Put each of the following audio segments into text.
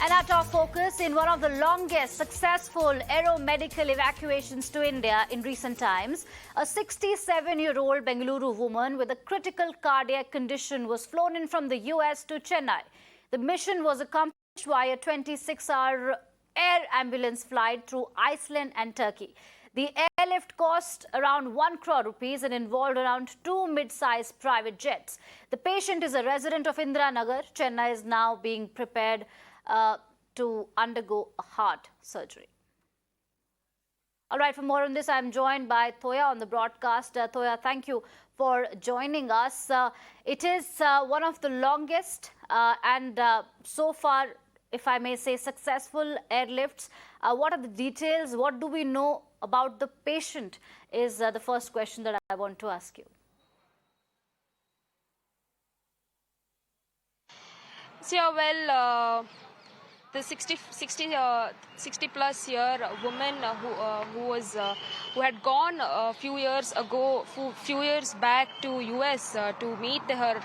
And at our focus, in one of the longest successful aero-medical evacuations to India in recent times, a 67-year-old Bengaluru woman with a critical cardiac condition was flown in from the US to Chennai. The mission was accomplished via a 26-hour air ambulance flight through Iceland and Turkey. The airlift cost around 1 crore rupees and involved around 2 mid-sized private jets. The patient is a resident of Indira Nagar. Chennai is now being prepared to undergo a heart surgery. All right, for more on this, I'm joined by Thoya on the broadcast. Thoya, thank you for joining us. It is one of the longest and so far, if I may say, successful airlifts. What are the details? What do we know about the patient is the first question that I want to ask you. So, well, the 60 plus year woman who had gone a few years back to US to meet her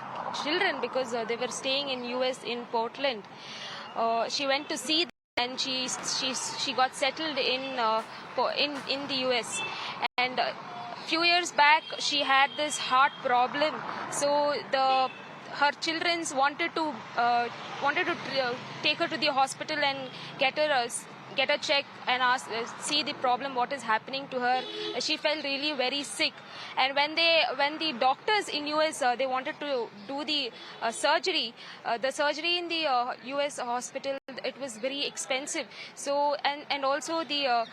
children because they were staying in US in Portland. She went to see them and she got settled in the US, and a few years back she had this heart problem, so her children wanted to take her to the hospital and get a check and see the problem, what is happening to her. She felt really very sick, and when the doctors in US they wanted to do the surgery in the US hospital, it was very expensive. So and also the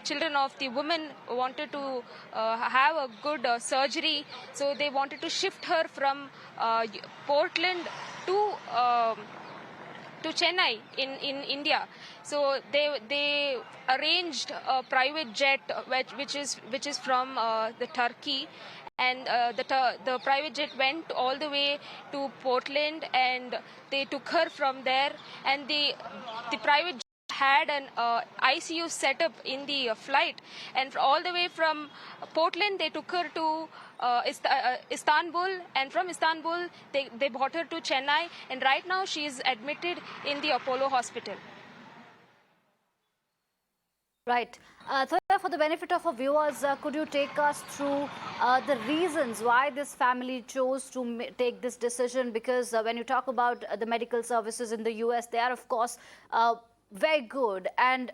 children of the woman wanted to have a good surgery, so they wanted to shift her from Portland to Chennai in India. So they arranged a private jet which is from the Turkey, and the private jet went all the way to Portland, and they took her from there, and the private jet had an ICU setup in the flight, and all the way from Portland they took her to Istanbul, and from Istanbul they brought her to Chennai, and right now she is admitted in the Apollo hospital. Right. Thoya, for the benefit of our viewers, could you take us through the reasons why this family chose to take this decision? Because when you talk about the medical services in the US, they are, of course, very good, and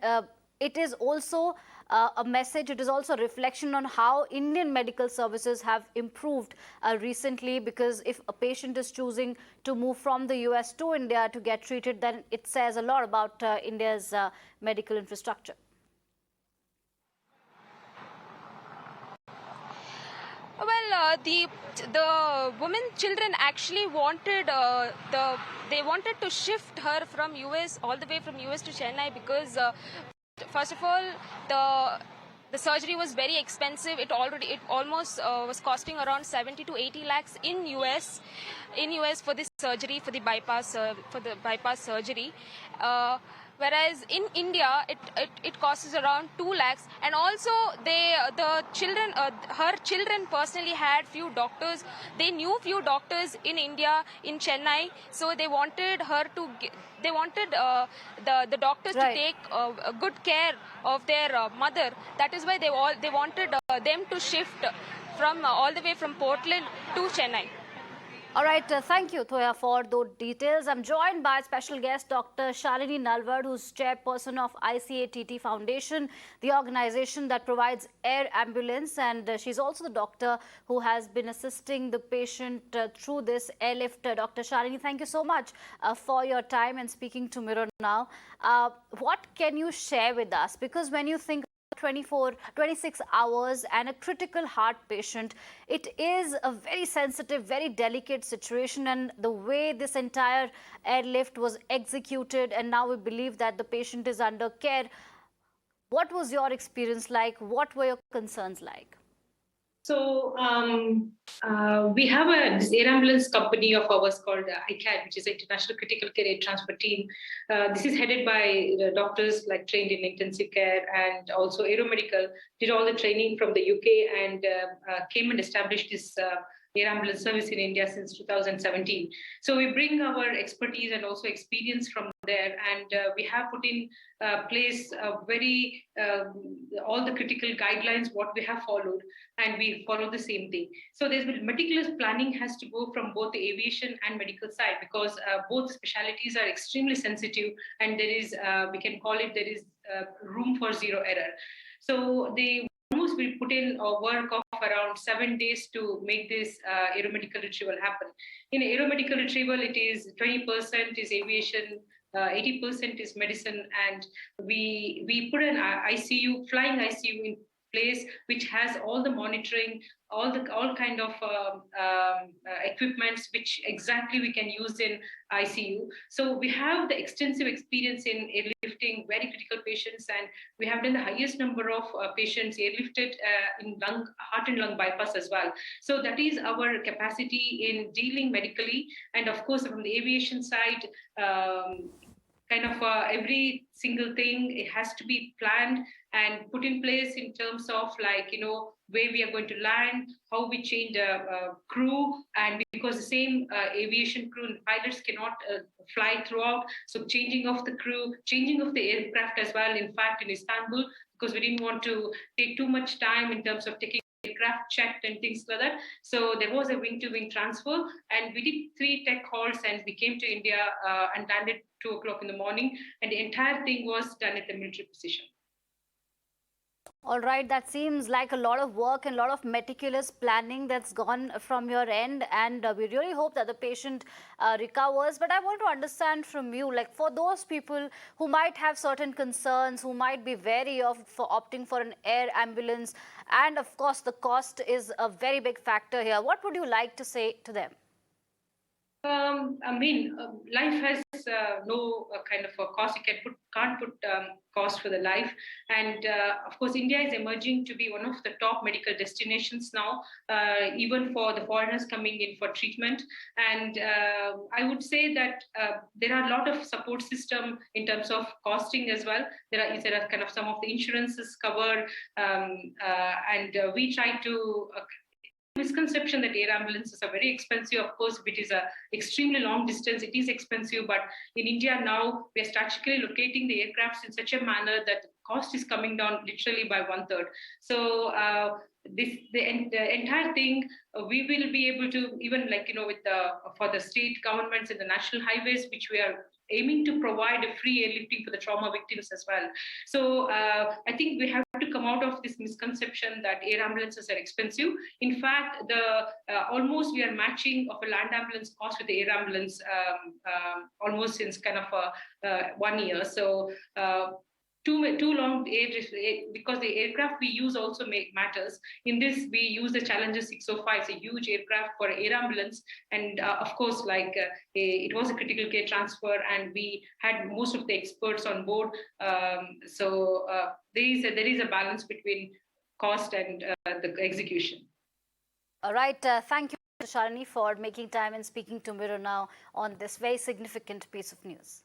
it is also a message, it is also a reflection on how Indian medical services have improved recently, because if a patient is choosing to move from the US to India to get treated, then it says a lot about India's medical infrastructure. Well, the women children actually wanted they wanted to shift her from US, all the way from US to Chennai, because first of all the surgery was very expensive. It almost was costing around 70 to 80 lakhs in US for this surgery, for the bypass surgery. Whereas in India, it costs around 2 lakhs, and also her children personally had few doctors. They knew few doctors in India, in Chennai, so they wanted the doctors to take a good care of their mother. That is why they wanted them to shift from all the way from Portland to Chennai. All right, thank you, Thoya, for those details. I'm joined by special guest Dr. Shalini Nalwad, who's chairperson of ICATT Foundation, the organization that provides air ambulance, and she's also the doctor who has been assisting the patient through this airlift. Dr. Shalini, thank you so much for your time and speaking to Mirror now. What can you share with us? Because when you think 26 hours and a critical heart patient, it is a very sensitive, very delicate situation, and the way this entire airlift was executed, and now we believe that the patient is under care. What was your experience like? What were your concerns like? So we have this air ambulance company of ours called ICAT, which is International Critical Care Air Transport Team. This is headed by doctors like trained in intensive care, and also Aero-Medical did all the training from the UK and came and established this air ambulance service in India since 2017. So we bring our expertise and also experience from there, and we have put in place very all the critical guidelines what we have followed, and we follow the same thing. So there's been meticulous planning has to go from both the aviation and medical side, because both specialities are extremely sensitive, and there is we can call it there is room for zero error. So they almost will put in a work of around 7 days to make this aeromedical retrieval happen. In aeromedical retrieval, it is 20% is aviation, 80% is medicine, and we put an ICU, flying ICU in place, which has all the monitoring, all kind of equipments, which exactly we can use in ICU. So we have the extensive experience in airlifting very critical patients, and we have done the highest number of patients airlifted in heart and lung bypass as well. So that is our capacity in dealing medically, and of course from the aviation side. Kind of every single thing, it has to be planned and put in place in terms of, like, where we are going to land, how we change the crew, and because the same aviation crew and pilots cannot fly throughout, so changing of the crew, changing of the aircraft as well, in fact in Istanbul, because we didn't want to take too much time in terms of taking aircraft checked and things like that. So there was a wing-to-wing transfer, and we did 3 tech halts, and we came to India and landed 2 o'clock in the morning, and the entire thing was done at the military position. All right, that seems like a lot of work and a lot of meticulous planning that's gone from your end, and we really hope that the patient recovers. But I want to understand from you, like, for those people who might have certain concerns, who might be wary of opting for an air ambulance, and of course the cost is a very big factor here, what would you like to say to them? Life has no kind of a cost. You can't put cost for the life. And of course, India is emerging to be one of the top medical destinations now, even for the foreigners coming in for treatment. And I would say that there are a lot of support system in terms of costing as well. There are kind of some of the insurances cover, and we try to misconception that air ambulances are very expensive. Of course, if it is a extremely long distance, it is expensive. But in India now, we are strategically locating the aircrafts in such a manner that the cost is coming down literally by 1/3. So the entire thing, we will be able to, even with for the state governments and the national highways, which we are aiming to provide a free airlifting for the trauma victims as well. So I think we have to come out of this misconception that air ambulances are expensive. In fact, almost we are matching of a land ambulance cost with the air ambulance almost since kind of 1 year. So too long because the aircraft we use also matters. In this, we use the Challenger 605. It's a huge aircraft for air ambulance, and of course, it was a critical care transfer, and we had most of the experts on board. So there is a balance between cost and the execution. All right, thank you, Shalini, for making time and speaking to Mirror now on this very significant piece of news.